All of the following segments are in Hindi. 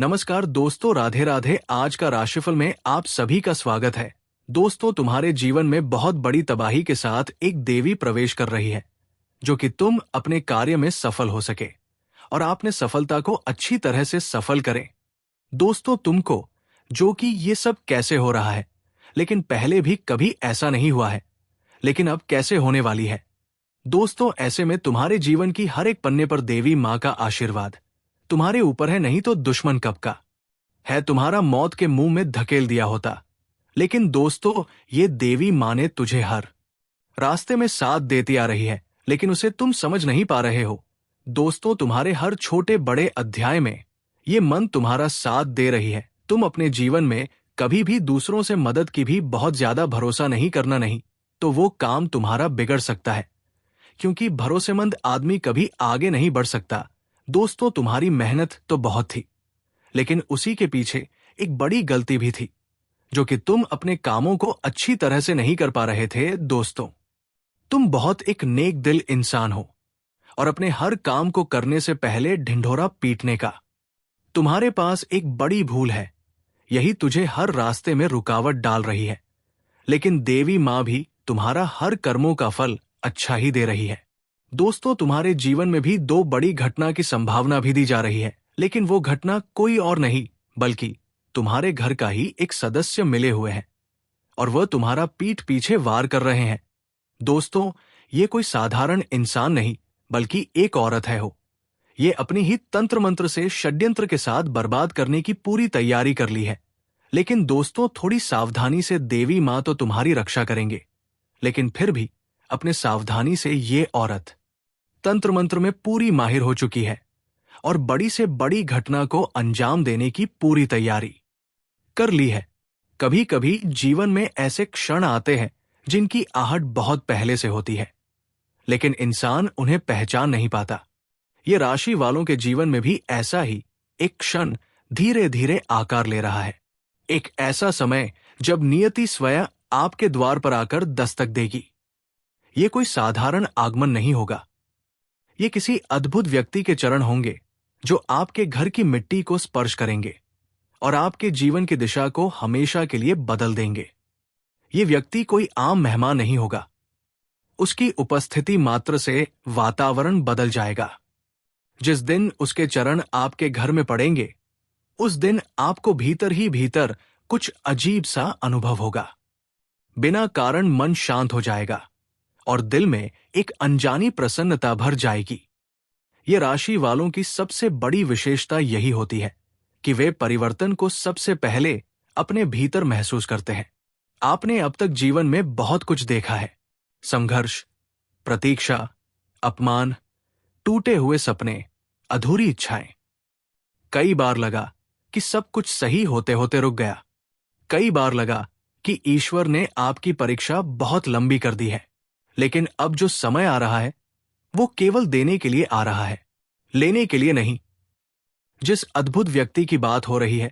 नमस्कार दोस्तों, राधे राधे। आज का राशिफल में आप सभी का स्वागत है। दोस्तों, तुम्हारे जीवन में बहुत बड़ी तबाही के साथ एक देवी प्रवेश कर रही है, जो कि तुम अपने कार्य में सफल हो सके और आपने सफलता को अच्छी तरह से सफल करें। दोस्तों, तुमको जो कि ये सब कैसे हो रहा है, लेकिन पहले भी कभी ऐसा नहीं हुआ है, लेकिन अब कैसे होने वाली है। दोस्तों, ऐसे में तुम्हारे जीवन की हर एक पन्ने पर देवी माँ का आशीर्वाद तुम्हारे ऊपर है, नहीं तो दुश्मन कब का है तुम्हारा मौत के मुंह में धकेल दिया होता। लेकिन दोस्तों, ये देवी माँ ने तुझे हर रास्ते में साथ देती आ रही है, लेकिन उसे तुम समझ नहीं पा रहे हो। दोस्तों, तुम्हारे हर छोटे बड़े अध्याय में ये मन तुम्हारा साथ दे रही है। तुम अपने जीवन में कभी भी दूसरों से मदद की भी बहुत ज्यादा भरोसा नहीं करना, नहीं तो वो काम तुम्हारा बिगड़ सकता है, क्योंकि भरोसेमंद आदमी कभी आगे नहीं बढ़ सकता। दोस्तों, तुम्हारी मेहनत तो बहुत थी, लेकिन उसी के पीछे एक बड़ी गलती भी थी, जो कि तुम अपने कामों को अच्छी तरह से नहीं कर पा रहे थे। दोस्तों, तुम बहुत एक नेक दिल इंसान हो और अपने हर काम को करने से पहले ढिंढोरा पीटने का तुम्हारे पास एक बड़ी भूल है। यही तुझे हर रास्ते में रुकावट डाल रही है। लेकिन देवी माँ भी तुम्हारा हर कर्मों का फल अच्छा ही दे रही है। दोस्तों, तुम्हारे जीवन में भी दो बड़ी घटना की संभावना भी दी जा रही है, लेकिन वो घटना कोई और नहीं बल्कि तुम्हारे घर का ही एक सदस्य मिले हुए हैं और वह तुम्हारा पीठ पीछे वार कर रहे हैं। दोस्तों, ये कोई साधारण इंसान नहीं बल्कि एक औरत है हो। ये अपनी ही तंत्र मंत्र से षड्यंत्र के साथ बर्बाद करने की पूरी तैयारी कर ली है। लेकिन दोस्तों, थोड़ी सावधानी से देवी माँ तो तुम्हारी रक्षा करेंगे, लेकिन फिर भी अपने सावधानी से ये औरत तंत्र मंत्र में पूरी माहिर हो चुकी है और बड़ी से बड़ी घटना को अंजाम देने की पूरी तैयारी कर ली है। कभी कभी जीवन में ऐसे क्षण आते हैं जिनकी आहट बहुत पहले से होती है, लेकिन इंसान उन्हें पहचान नहीं पाता। ये राशि वालों के जीवन में भी ऐसा ही एक क्षण धीरे धीरे आकार ले रहा है। एक ऐसा समय जब नियति स्वयं आपके द्वार पर आकर दस्तक देगी। ये कोई साधारण आगमन नहीं होगा। ये किसी अद्भुत व्यक्ति के चरण होंगे जो आपके घर की मिट्टी को स्पर्श करेंगे और आपके जीवन की दिशा को हमेशा के लिए बदल देंगे। ये व्यक्ति कोई आम मेहमान नहीं होगा। उसकी उपस्थिति मात्र से वातावरण बदल जाएगा। जिस दिन उसके चरण आपके घर में पड़ेंगे, उस दिन आपको भीतर ही भीतर कुछ अजीब सा अनुभव होगा। बिना कारण मन शांत हो जाएगा और दिल में एक अनजानी प्रसन्नता भर जाएगी। ये राशि वालों की सबसे बड़ी विशेषता यही होती है कि वे परिवर्तन को सबसे पहले अपने भीतर महसूस करते हैं। आपने अब तक जीवन में बहुत कुछ देखा है, संघर्ष, प्रतीक्षा, अपमान, टूटे हुए सपने, अधूरी इच्छाएं। कई बार लगा कि सब कुछ सही होते होते रुक गया। कई बार लगा कि ईश्वर ने आपकी परीक्षा बहुत लंबी कर दी है। लेकिन अब जो समय आ रहा है, वो केवल देने के लिए आ रहा है, लेने के लिए नहीं। जिस अद्भुत व्यक्ति की बात हो रही है,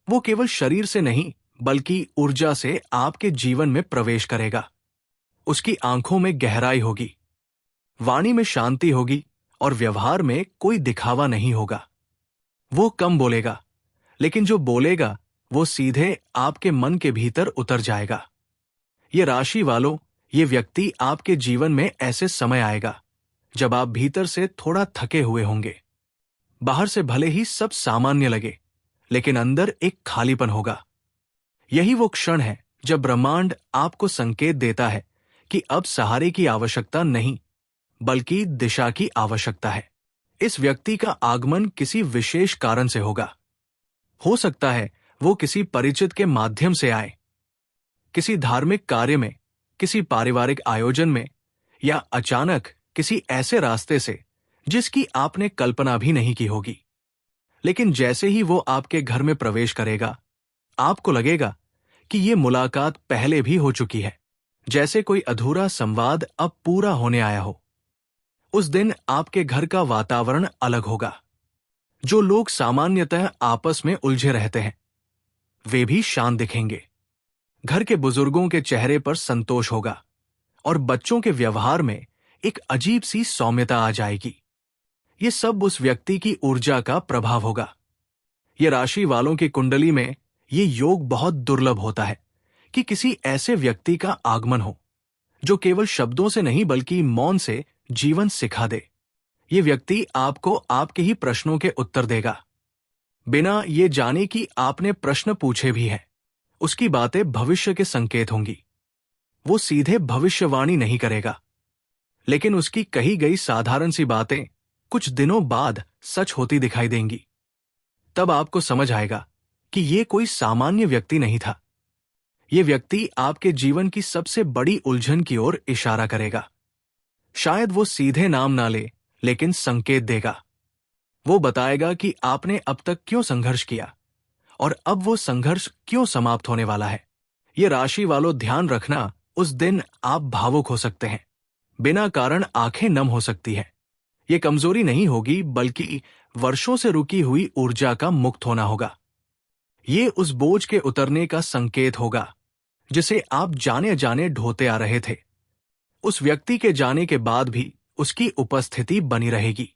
वो केवल शरीर से नहीं बल्कि ऊर्जा से आपके जीवन में प्रवेश करेगा। उसकी आंखों में गहराई होगी, वाणी में शांति होगी और व्यवहार में कोई दिखावा नहीं होगा। वो कम बोलेगा, लेकिन जो बोलेगा वो सीधे आपके मन के भीतर उतर जाएगा। ये राशि वालों, ये व्यक्ति आपके जीवन में ऐसे समय आएगा जब आप भीतर से थोड़ा थके हुए होंगे। बाहर से भले ही सब सामान्य लगे, लेकिन अंदर एक खालीपन होगा। यही वो क्षण है जब ब्रह्मांड आपको संकेत देता है कि अब सहारे की आवश्यकता नहीं बल्कि दिशा की आवश्यकता है। इस व्यक्ति का आगमन किसी विशेष कारण से होगा। हो सकता है वो किसी परिचित के माध्यम से आए, किसी धार्मिक कार्य में, किसी पारिवारिक आयोजन में, या अचानक किसी ऐसे रास्ते से जिसकी आपने कल्पना भी नहीं की होगी। लेकिन जैसे ही वो आपके घर में प्रवेश करेगा, आपको लगेगा कि ये मुलाकात पहले भी हो चुकी है, जैसे कोई अधूरा संवाद अब पूरा होने आया हो। उस दिन आपके घर का वातावरण अलग होगा। जो लोग सामान्यतः आपस में उलझे रहते हैं, वे भी शांत दिखेंगे। घर के बुजुर्गों के चेहरे पर संतोष होगा और बच्चों के व्यवहार में एक अजीब सी सौम्यता आ जाएगी। ये सब उस व्यक्ति की ऊर्जा का प्रभाव होगा। ये राशि वालों की कुंडली में ये योग बहुत दुर्लभ होता है कि किसी ऐसे व्यक्ति का आगमन हो जो केवल शब्दों से नहीं बल्कि मौन से जीवन सिखा दे। ये व्यक्ति आपको आपके ही प्रश्नों के उत्तर देगा, बिना ये जाने कि आपने प्रश्न पूछे भी हैं। उसकी बातें भविष्य के संकेत होंगी। वो सीधे भविष्यवाणी नहीं करेगा, लेकिन उसकी कही गई साधारण सी बातें कुछ दिनों बाद सच होती दिखाई देंगी। तब आपको समझ आएगा कि ये कोई सामान्य व्यक्ति नहीं था। ये व्यक्ति आपके जीवन की सबसे बड़ी उलझन की ओर इशारा करेगा। शायद वो सीधे नाम ना ले, लेकिन संकेत देगा। वो बताएगा कि आपने अब तक क्यों संघर्ष किया और अब वो संघर्ष क्यों समाप्त होने वाला है। ये राशि वालों, ध्यान रखना, उस दिन आप भावुक हो सकते हैं, बिना कारण आंखें नम हो सकती हैं। ये कमजोरी नहीं होगी, बल्कि वर्षों से रुकी हुई ऊर्जा का मुक्त होना होगा। ये उस बोझ के उतरने का संकेत होगा जिसे आप जाने जाने ढोते आ रहे थे। उस व्यक्ति के जाने के बाद भी उसकी उपस्थिति बनी रहेगी।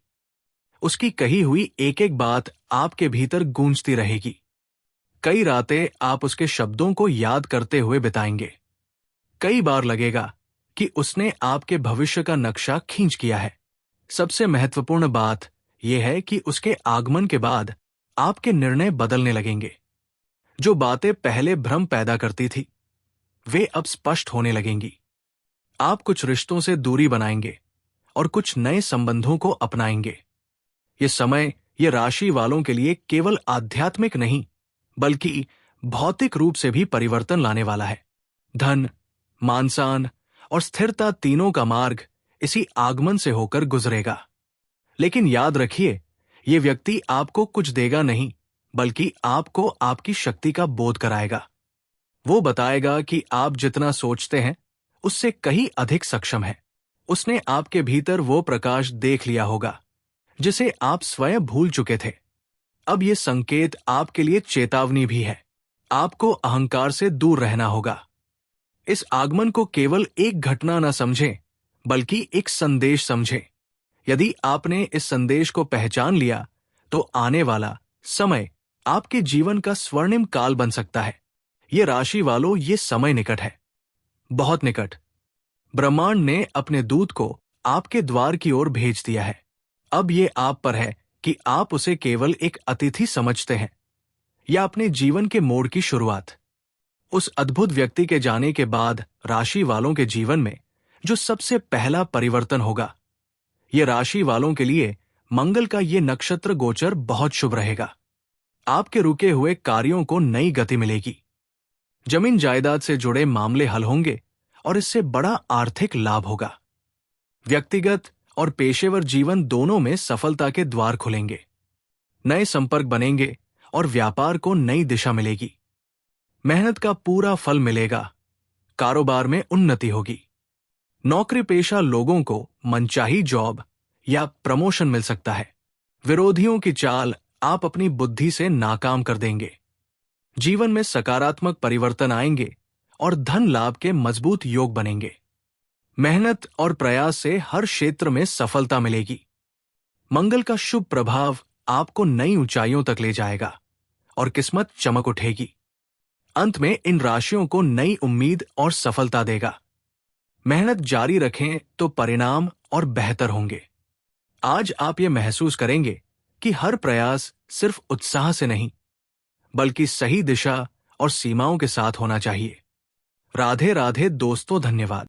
उसकी कही हुई एक एक बात आपके भीतर गूंजती रहेगी। कई रातें आप उसके शब्दों को याद करते हुए बिताएंगे। कई बार लगेगा कि उसने आपके भविष्य का नक्शा खींच किया है। सबसे महत्वपूर्ण बात यह है कि उसके आगमन के बाद आपके निर्णय बदलने लगेंगे। जो बातें पहले भ्रम पैदा करती थी, वे अब स्पष्ट होने लगेंगी। आप कुछ रिश्तों से दूरी बनाएंगे और कुछ नए संबंधों को अपनाएंगे। ये समय ये राशि वालों के लिए केवल आध्यात्मिक नहीं, बल्कि भौतिक रूप से भी परिवर्तन लाने वाला है। धन, मान-सम्मान और स्थिरता, तीनों का मार्ग इसी आगमन से होकर गुजरेगा। लेकिन याद रखिए, ये व्यक्ति आपको कुछ देगा नहीं, बल्कि आपको आपकी शक्ति का बोध कराएगा। वो बताएगा कि आप जितना सोचते हैं उससे कहीं अधिक सक्षम हैं। उसने आपके भीतर वो प्रकाश देख लिया होगा जिसे आप स्वयं भूल चुके थे। अब ये संकेत आपके लिए चेतावनी भी है। आपको अहंकार से दूर रहना होगा। इस आगमन को केवल एक घटना न समझें, बल्कि एक संदेश समझें। यदि आपने इस संदेश को पहचान लिया, तो आने वाला समय आपके जीवन का स्वर्णिम काल बन सकता है। ये राशि वालों, ये समय निकट है, बहुत निकट। ब्रह्मांड ने अपने दूत को आपके द्वार की ओर भेज दिया है। अब ये आप पर है कि आप उसे केवल एक अतिथि समझते हैं या अपने जीवन के मोड़ की शुरुआत। उस अद्भुत व्यक्ति के जाने के बाद राशि वालों के जीवन में जो सबसे पहला परिवर्तन होगा, ये राशि वालों के लिए मंगल का ये नक्षत्र गोचर बहुत शुभ रहेगा। आपके रुके हुए कार्यों को नई गति मिलेगी। जमीन जायदाद से जुड़े मामले हल होंगे और इससे बड़ा आर्थिक लाभ होगा। व्यक्तिगत और पेशेवर जीवन दोनों में सफलता के द्वार खुलेंगे। नए संपर्क बनेंगे और व्यापार को नई दिशा मिलेगी। मेहनत का पूरा फल मिलेगा। कारोबार में उन्नति होगी। नौकरी पेशा लोगों को मनचाही जॉब या प्रमोशन मिल सकता है। विरोधियों की चाल आप अपनी बुद्धि से नाकाम कर देंगे। जीवन में सकारात्मक परिवर्तन आएंगे और धन लाभ के मजबूत योग बनेंगे। मेहनत और प्रयास से हर क्षेत्र में सफलता मिलेगी। मंगल का शुभ प्रभाव आपको नई ऊंचाइयों तक ले जाएगा और किस्मत चमक उठेगी। अंत में इन राशियों को नई उम्मीद और सफलता देगा। मेहनत जारी रखें तो परिणाम और बेहतर होंगे। आज आप ये महसूस करेंगे कि हर प्रयास सिर्फ उत्साह से नहीं, बल्कि सही दिशा और सीमाओं के साथ होना चाहिए। राधे राधे दोस्तों, धन्यवाद।